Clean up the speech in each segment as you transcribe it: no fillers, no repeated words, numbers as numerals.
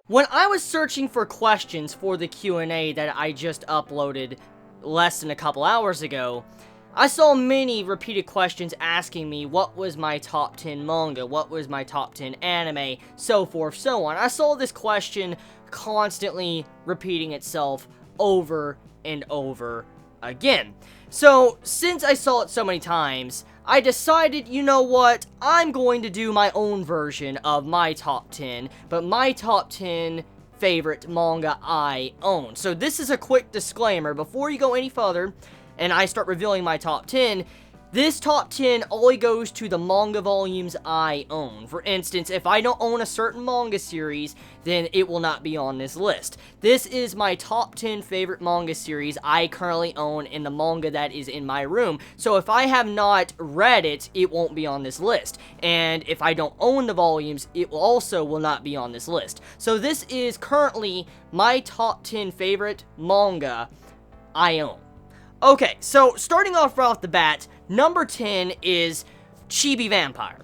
When I was searching for questions for the Q&A that I just uploaded less than a couple hours ago, I saw many repeated questions asking me what was my top 10 manga, what was my top 10 anime, so forth, so on. I saw this question constantly repeating itself over and over again. So, since I saw it so many times, I decided, you know what, I'm going to do my own version of my top 10, but my top 10 favorite manga I own. So this is a quick disclaimer, before you go any further, and I start revealing my top 10, this top 10 only goes to the manga volumes I own. For instance, if I don't own a certain manga series, then it will not be on this list. This is my top 10 favorite manga series I currently own in the manga that is in my room. So if I have not read it, it won't be on this list. And if I don't own the volumes, it also will not be on this list. So this is currently my top 10 favorite manga I own. Okay, so starting off right off the bat, number 10 is Chibi Vampire.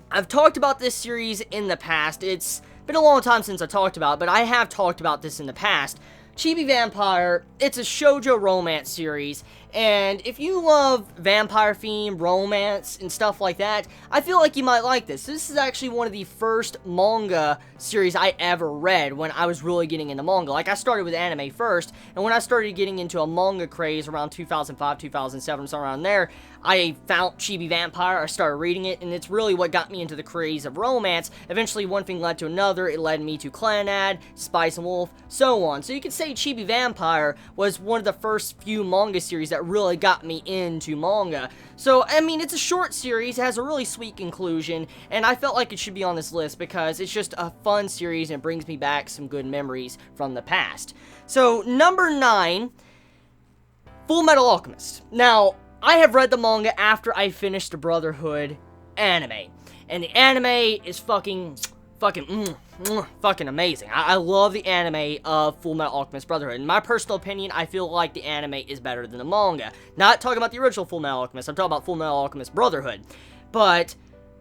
I've talked about this series in the past. It's been a long time since I talked about it, but I have talked about this in the past. Chibi Vampire, it's a shoujo romance series, and if you love vampire theme, romance, and stuff like that, I feel like you might like this. This is actually one of the first manga series I ever read when I was really getting into manga. Like, I started with anime first, and when I started getting into a manga craze around 2005, 2007, somewhere around there, I found Chibi Vampire, I started reading it, and it's really what got me into the craze of romance. Eventually, one thing led to another. It led me to Clannad, Spice and Wolf, so on. So you could say Chibi Vampire was one of the first few manga series that really got me into manga. So, I mean, it's a short series, it has a really sweet conclusion, and I felt like it should be on this list because it's just a fun series and it brings me back some good memories from the past. So, number 9, Full Metal Alchemist. Now, I have read the manga after I finished the Brotherhood anime, and the anime is fucking amazing. I love the anime of Full Metal Alchemist Brotherhood. In my personal opinion, I feel like the anime is better than the manga. Not talking about the original Full Metal Alchemist, I'm talking about Full Metal Alchemist Brotherhood. But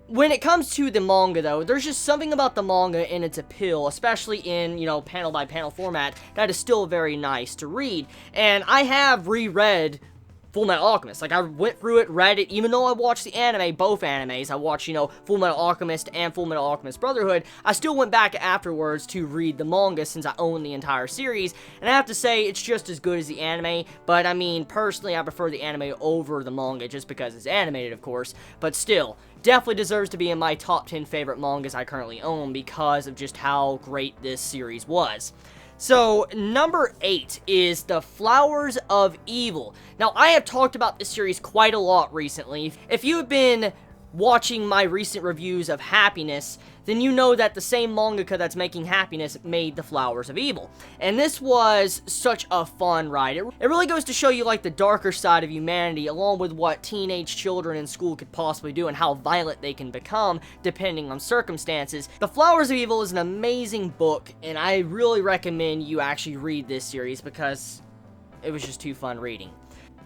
when it comes to the manga, though, there's just something about the manga and its appeal, especially in, you know, panel-by-panel format, that is still very nice to read. And I have reread Full Metal Alchemist. Like, I went through it, read it, even though I watched the anime, both animes, I watched, you know, Full Metal Alchemist and Full Metal Alchemist Brotherhood, I still went back afterwards to read the manga since I own the entire series, and I have to say, it's just as good as the anime, but I mean, personally, I prefer the anime over the manga, just because it's animated, of course, but still, definitely deserves to be in my top 10 favorite mangas I currently own because of just how great this series was. So, number 8 is The Flowers of Evil. Now, I have talked about this series quite a lot recently. If you have been watching my recent reviews of Happiness, then you know that the same mangaka that's making Happiness made The Flowers of Evil. And this was such a fun ride. It really goes to show you, like, the darker side of humanity, along with what teenage children in school could possibly do and how violent they can become, depending on circumstances. The Flowers of Evil is an amazing book, and I really recommend you actually read this series because it was just too fun reading.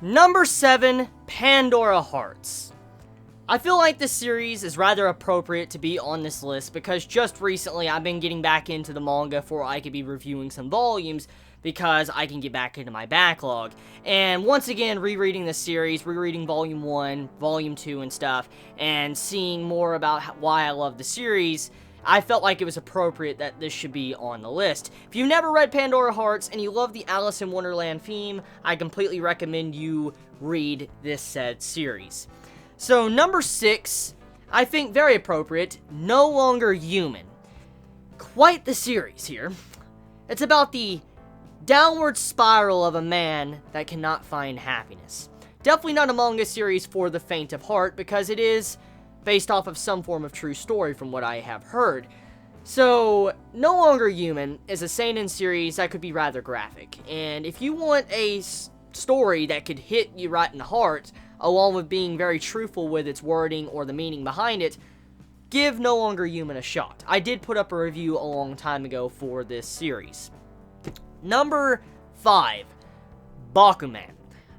Number 7, Pandora Hearts. I feel like this series is rather appropriate to be on this list because just recently I've been getting back into the manga for I could be reviewing some volumes because I can get back into my backlog. And once again, rereading this series, rereading Volume 1, Volume 2 and stuff, and seeing more about why I love the series, I felt like it was appropriate that this should be on the list. If you've never read Pandora Hearts and you love the Alice in Wonderland theme, I completely recommend you read this said series. So, number 6, I think very appropriate, No Longer Human. Quite the series here. It's about the downward spiral of a man that cannot find happiness. Definitely not a manga series for the faint of heart, because it is based off of some form of true story from what I have heard. So, No Longer Human is a seinen series that could be rather graphic, and if you want a story that could hit you right in the heart, along with being very truthful with its wording or the meaning behind it, give No Longer Human a shot. I did put up a review a long time ago for this series. Number 5, Bakuman.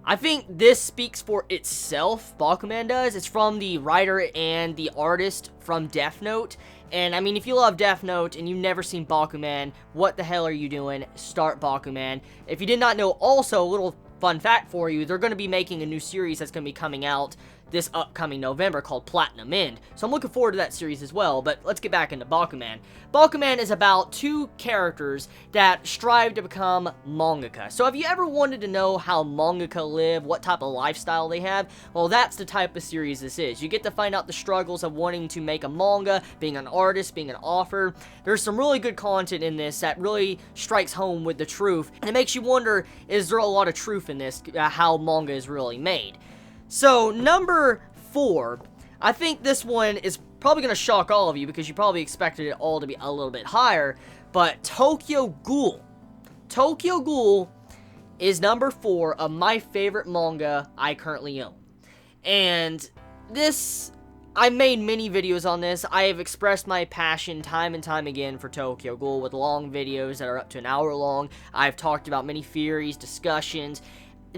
I think this speaks for itself, Bakuman does. It's from the writer and the artist from Death Note. And, I mean, if you love Death Note and you've never seen Bakuman, what the hell are you doing? Start Bakuman. If you did not know, also, a little fun fact for you, they're going to be making a new series that's going to be coming out this upcoming November called Platinum End. So I'm looking forward to that series as well, but let's get back into Bakuman. Bakuman is about two characters that strive to become mangaka. So have you ever wanted to know how mangaka live, what type of lifestyle they have? Well, that's the type of series this is. You get to find out the struggles of wanting to make a manga, being an artist, being an author. There's some really good content in this that really strikes home with the truth, and it makes you wonder, is there a lot of truth in this, how manga is really made? So, number 4, I think this one is probably going to shock all of you because you probably expected it all to be a little bit higher, but Tokyo Ghoul. Tokyo Ghoul is number 4 of my favorite manga I currently own. And this, I made many videos on this. I have expressed my passion time and time again for Tokyo Ghoul with long videos that are up to an hour long. I've talked about many theories, discussions,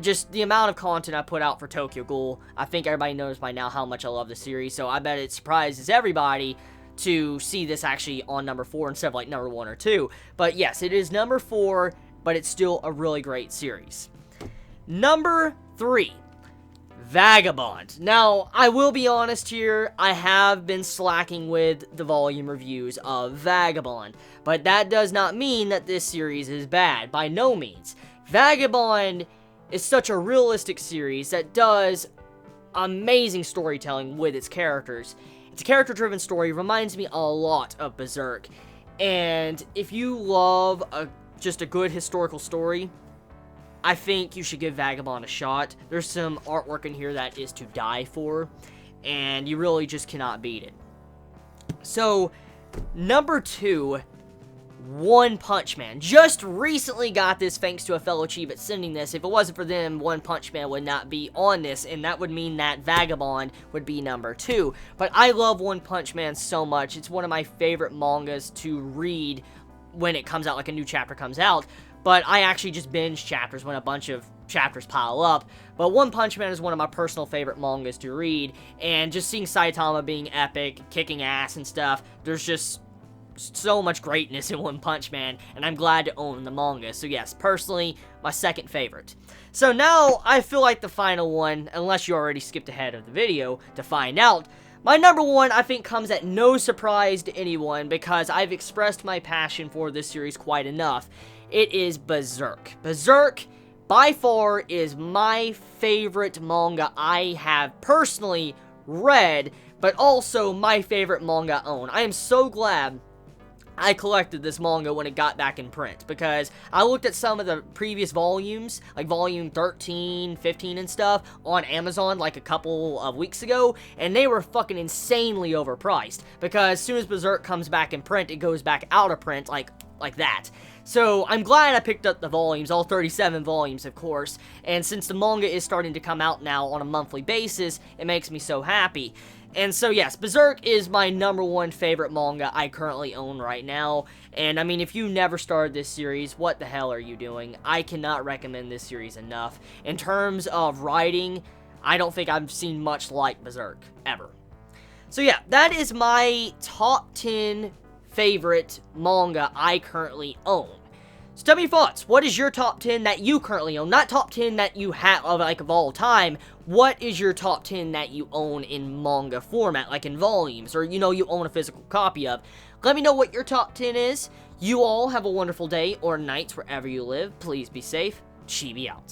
just the amount of content I put out for Tokyo Ghoul. I think everybody knows by now how much I love the series, so I bet it surprises everybody to see this actually on number 4 instead of like number 1 or 2. But yes, it is number 4, but it's still a really great series. Number 3, Vagabond. Now, I will be honest here, I have been slacking with the volume reviews of Vagabond, but that does not mean that this series is bad, by no means. Vagabond is such a realistic series that does amazing storytelling with its characters. It's a character-driven story, reminds me a lot of Berserk, and if you love just a good historical story, I think you should give Vagabond a shot. There's some artwork in here that is to die for, and you really just cannot beat it. So, number 2, One Punch Man. Just recently got this thanks to a fellow Chibi sending this. If it wasn't for them, One Punch Man would not be on this, and that would mean that Vagabond would be number 2. But I love One Punch Man so much. It's one of my favorite mangas to read when it comes out, like a new chapter comes out. But I actually just binge chapters when a bunch of chapters pile up. But One Punch Man is one of my personal favorite mangas to read, and just seeing Saitama being epic, kicking ass and stuff, there's just so much greatness in One Punch Man, and I'm glad to own the manga. So yes, personally, my second favorite. So now, I feel like the final one, unless you already skipped ahead of the video to find out, my number 1, I think, comes at no surprise to anyone because I've expressed my passion for this series quite enough. It is Berserk. Berserk, by far, is my favorite manga I have personally read, but also my favorite manga I own. I am so glad I collected this manga when it got back in print, because I looked at some of the previous volumes, like volume 13, 15 and stuff, on Amazon like a couple of weeks ago, and they were fucking insanely overpriced, because as soon as Berserk comes back in print, it goes back out of print like that. So I'm glad I picked up the volumes, all 37 volumes of course, and since the manga is starting to come out now on a monthly basis, it makes me so happy. And so yes, Berserk is my number 1 favorite manga I currently own right now, and I mean, if you never started this series, what the hell are you doing? I cannot recommend this series enough. In terms of writing, I don't think I've seen much like Berserk, ever. So yeah, that is my top 10 favorite manga I currently own. So tell me your thoughts. What is your top 10 that you currently own? Not top 10 that you have, like, of all time. What is your top 10 that you own in manga format, like in volumes, or, you know, you own a physical copy of? Let me know what your top 10 is. You all have a wonderful day or night wherever you live. Please be safe. Chibi out.